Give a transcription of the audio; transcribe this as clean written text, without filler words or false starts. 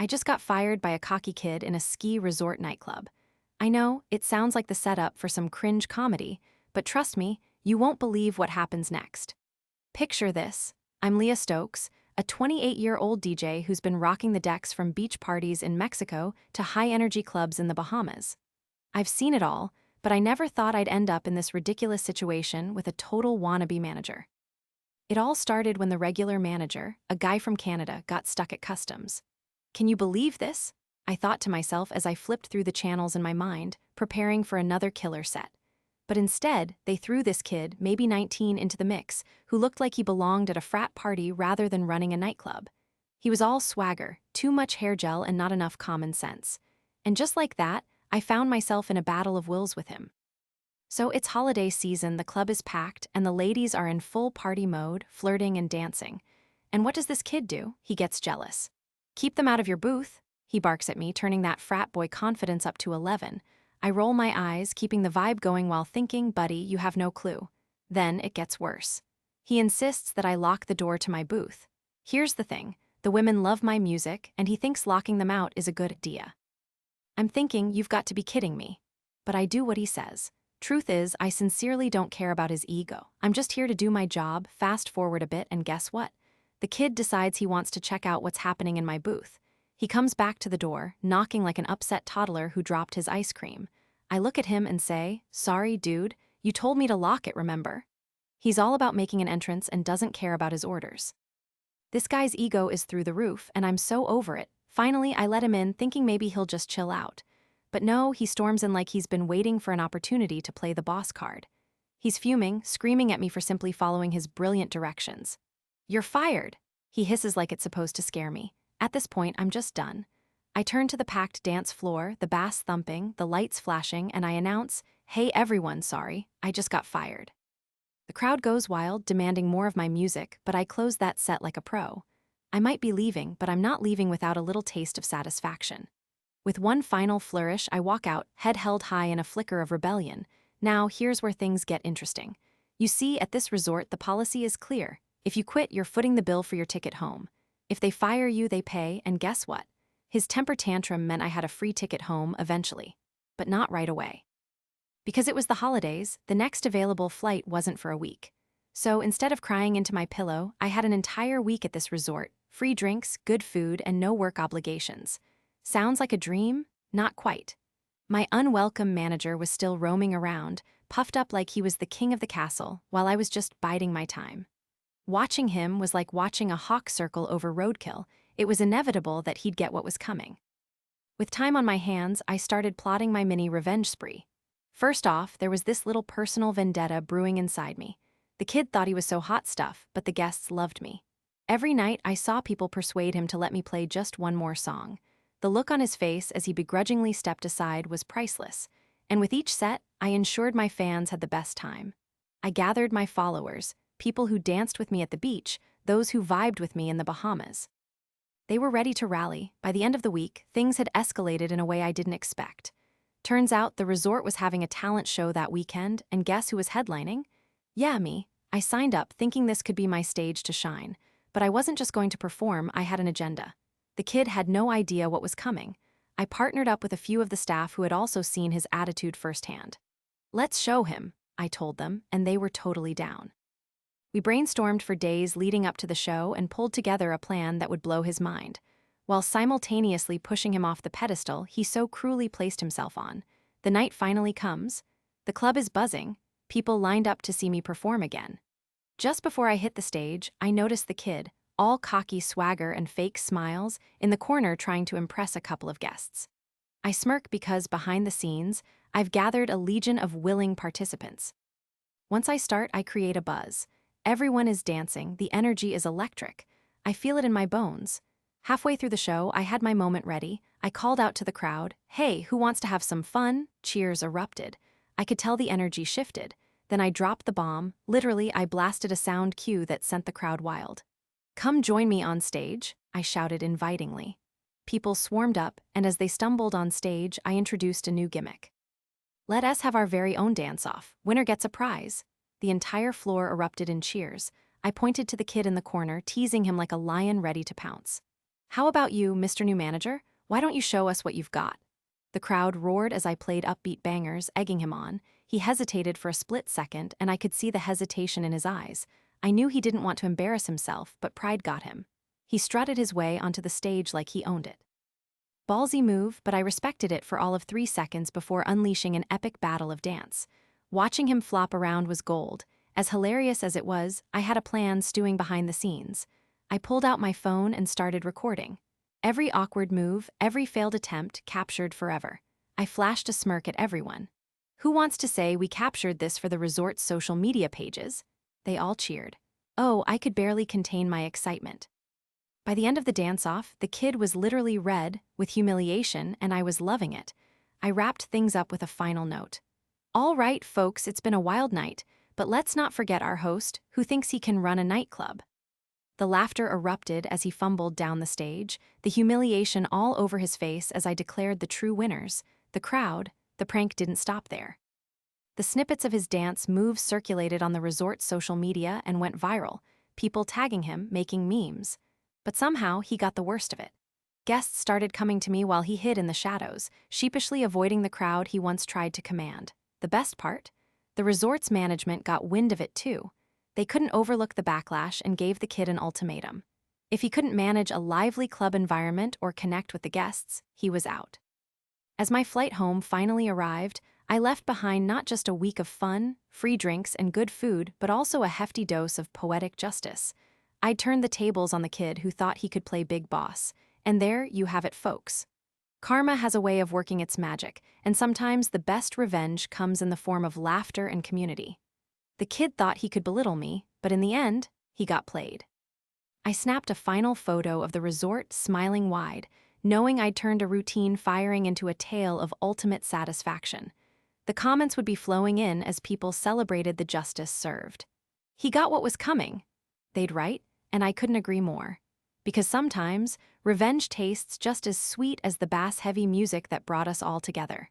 I just got fired by a cocky kid in a ski resort nightclub. I know, it sounds like the setup for some cringe comedy, but trust me, you won't believe what happens next. Picture this. I'm Leah Stokes, a 28-year-old DJ who's been rocking the decks from beach parties in Mexico to high-energy clubs in the Bahamas. I've seen it all, but I never thought I'd end up in this ridiculous situation with a total wannabe manager. It all started when the regular manager, a guy from Canada, got stuck at customs. Can you believe this? I thought to myself as I flipped through the channels in my mind, preparing for another killer set. But instead, they threw this kid, maybe 19, into the mix, who looked like he belonged at a frat party rather than running a nightclub. He was all swagger, too much hair gel and not enough common sense. And just like that, I found myself in a battle of wills with him. So it's holiday season, the club is packed, and the ladies are in full party mode, flirting and dancing. And what does this kid do? He gets jealous. "Keep them out of your booth," he barks at me, turning that frat boy confidence up to 11. I roll my eyes, keeping the vibe going while thinking, buddy, you have no clue. Then it gets worse. He insists that I lock the door to my booth. Here's the thing, the women love my music, and he thinks locking them out is a good idea. I'm thinking, you've got to be kidding me. But I do what he says. Truth is, I sincerely don't care about his ego. I'm just here to do my job, fast forward a bit, and guess what? The kid decides he wants to check out what's happening in my booth. He comes back to the door, knocking like an upset toddler who dropped his ice cream. I look at him and say, "Sorry, dude, you told me to lock it, remember?" He's all about making an entrance and doesn't care about his orders. This guy's ego is through the roof, and I'm so over it. Finally, I let him in, thinking maybe he'll just chill out. But no, he storms in like he's been waiting for an opportunity to play the boss card. He's fuming, screaming at me for simply following his brilliant directions. "You're fired," he hisses like it's supposed to scare me. At this point, I'm just done. I turn to the packed dance floor, the bass thumping, the lights flashing, and I announce, "Hey everyone, sorry, I just got fired." The crowd goes wild, demanding more of my music, but I close that set like a pro. I might be leaving, but I'm not leaving without a little taste of satisfaction. With one final flourish, I walk out, head held high in a flicker of rebellion. Now, here's where things get interesting. You see, at this resort, the policy is clear. If you quit, you're footing the bill for your ticket home. If they fire you, they pay, and guess what? His temper tantrum meant I had a free ticket home eventually. But not right away. Because it was the holidays, the next available flight wasn't for a week. So instead of crying into my pillow, I had an entire week at this resort, free drinks, good food, and no work obligations. Sounds like a dream? Not quite. My unwelcome manager was still roaming around, puffed up like he was the king of the castle, while I was just biding my time. Watching him was like watching a hawk circle over roadkill. It was inevitable that he'd get what was coming. With time on my hands, I started plotting my mini revenge spree. First off, there was this little personal vendetta brewing inside me. The kid thought he was so hot stuff, but the guests loved me. Every night, I saw people persuade him to let me play just one more song. The look on his face as he begrudgingly stepped aside was priceless, and with each set, I ensured my fans had the best time. I gathered my followers, people who danced with me at the beach, those who vibed with me in the Bahamas. They were ready to rally. By the end of the week, things had escalated in a way I didn't expect. Turns out the resort was having a talent show that weekend, and guess who was headlining? Yeah, me. I signed up thinking this could be my stage to shine, but I wasn't just going to perform, I had an agenda. The kid had no idea what was coming. I partnered up with a few of the staff who had also seen his attitude firsthand. "Let's show him," I told them, and they were totally down. We brainstormed for days leading up to the show and pulled together a plan that would blow his mind, while simultaneously pushing him off the pedestal he so cruelly placed himself on. The night finally comes. The club is buzzing, people lined up to see me perform again. Just before I hit the stage, I noticed the kid, all cocky swagger and fake smiles, in the corner trying to impress a couple of guests. I smirk because, behind the scenes, I've gathered a legion of willing participants. Once I start, I create a buzz. Everyone is dancing, the energy is electric. I feel it in my bones. Halfway through the show, I had my moment ready. I called out to the crowd, "Hey, who wants to have some fun?" Cheers erupted. I could tell the energy shifted. Then I dropped the bomb. Literally, I blasted a sound cue that sent the crowd wild. "Come join me on stage," I shouted invitingly. People swarmed up, and as they stumbled on stage, I introduced a new gimmick. "Let us have our very own dance-off. Winner gets a prize." The entire floor erupted in cheers. I pointed to the kid in the corner, teasing him like a lion ready to pounce. How about you, Mr. New Manager? Why don't you show us what you've got? The crowd roared as I played upbeat bangers, egging him on. He hesitated for a split second, and I could see the hesitation in his eyes. I knew he didn't want to embarrass himself, but pride got him. He strutted his way onto the stage like he owned it. Ballsy move, but I respected it for all of 3 seconds before unleashing an epic battle of dance. Watching him flop around was gold. As hilarious as it was, I had a plan stewing behind the scenes. I pulled out my phone and started recording. Every awkward move, every failed attempt, captured forever. I flashed a smirk at everyone. Who wants to say we captured this for the resort's social media pages? They all cheered. Oh, I could barely contain my excitement. By the end of the dance-off, the kid was literally red with humiliation, and I was loving it. I wrapped things up with a final note. All right, folks, it's been a wild night, but let's not forget our host, who thinks he can run a nightclub. The laughter erupted as he fumbled down the stage, the humiliation all over his face as I declared the true winners. The crowd, the prank didn't stop there. The snippets of his dance moves circulated on the resort's social media and went viral, people tagging him, making memes. But somehow, he got the worst of it. Guests started coming to me while he hid in the shadows, sheepishly avoiding the crowd he once tried to command. The best part? The resort's management got wind of it too. They couldn't overlook the backlash and gave the kid an ultimatum. If he couldn't manage a lively club environment or connect with the guests, he was out. As my flight home finally arrived, I left behind not just a week of fun, free drinks, and good food, but also a hefty dose of poetic justice. I turned the tables on the kid who thought he could play big boss. And there you have it, folks. Karma has a way of working its magic, and sometimes the best revenge comes in the form of laughter and community. The kid thought he could belittle me, but in the end, he got played. I snapped a final photo of the resort smiling wide, knowing I'd turned a routine firing into a tale of ultimate satisfaction. The comments would be flowing in as people celebrated the justice served. He got what was coming, they'd write, and I couldn't agree more. Because sometimes, revenge tastes just as sweet as the bass-heavy music that brought us all together.